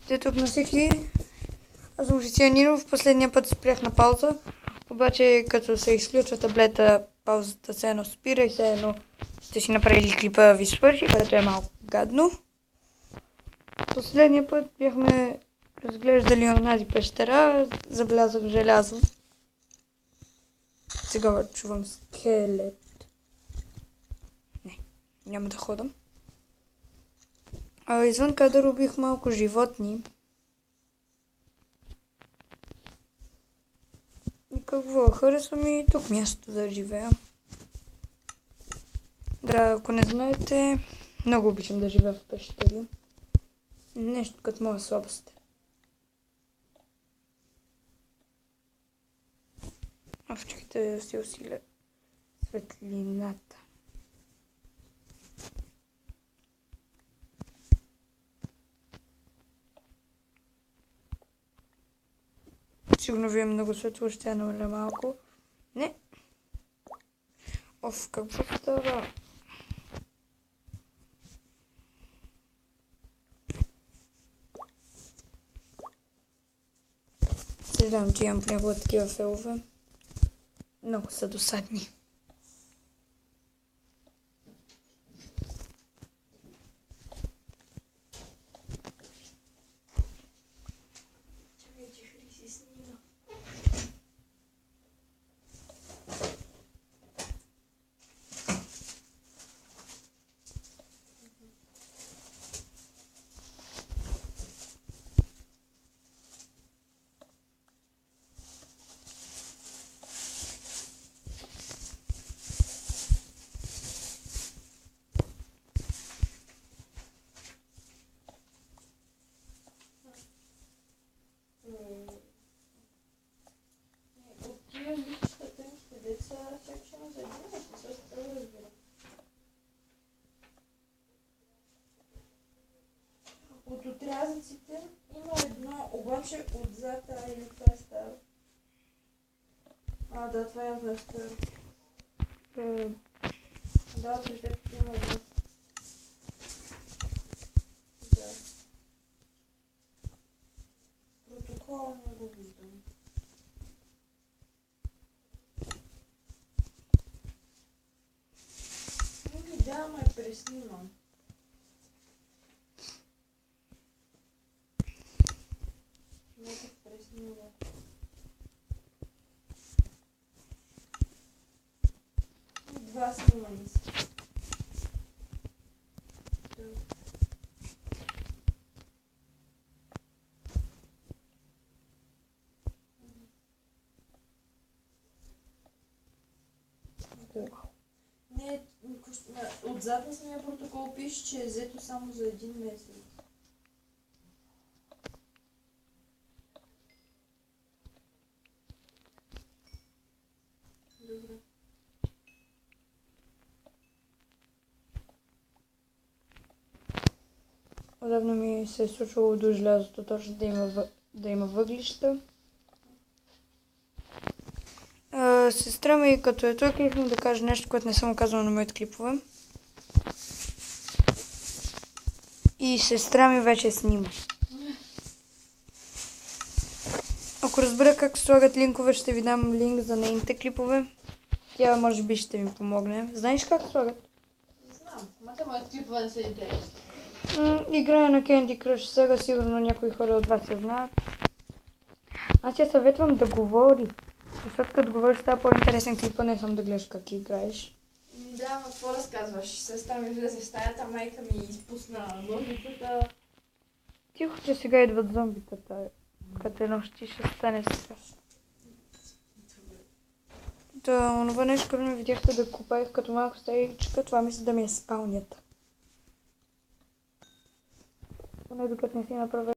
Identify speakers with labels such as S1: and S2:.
S1: Здравейте тук на всички. Аз съм Християн Нинов. Последния път спрях на пауза. Обаче като се изключва таблета, паузата се едно спира и се едно сте си направили клипа ви свърши, което е малко гадно. Последния път бяхме разглеждали онази пещера, забелязах желязо. Сега чувам скелет. Не, няма да ходам. Извън кадър убих малко животни. И какво? Харесва ми тук място да живея. Да, ако не знаете, много обичам да живея в пещери. Нещо като моя слабост. Чакайте да си усиля светлината. Сигурно ви е много светло, ще я намаля малко. Не. Какво става? Съжалявам, че имам понякога такива фелове. Много са досадни.
S2: От отрязъците има едно, обаче отзад, или това е старо. Да, това е старо. Да, преждето има едно. Да. Протокола не го виждам. Да, ме преснимам. Два снимани са. Не, отзад на самия протокол пише, че е взето само за 1 месец. Добре.
S1: Отдавна ми се е случвало до желязото точно да има въглища. Сестра ми, като е тук, искам да кажа нещо, което не съм казала на моите клипове. И сестра ми вече снима. Ако разбера как слагат линкове, ще ви дам линк за нейните клипове. Тя може би ще ми помогне. Знаеш как слагат?
S2: Не знам, моите клипове не са интересни.
S1: Играя на Candy Crush, сега сигурно някои хора от вас я знаят. Аз я съветвам да говори. Защото като говориш става по-интересен клипа, не само да гледаш как играеш.
S2: Да, но какво разказваш? Сестра ми влезе в стаята, майка ми изпусна зомбитата.
S1: Тихо, че сега идват зомбитата. Като нощи ще стане страшно. Да, онова нещо, като ме видяхте да купаех като малко стаичка, това мисля да ми е спалнята. Поне докато не си направя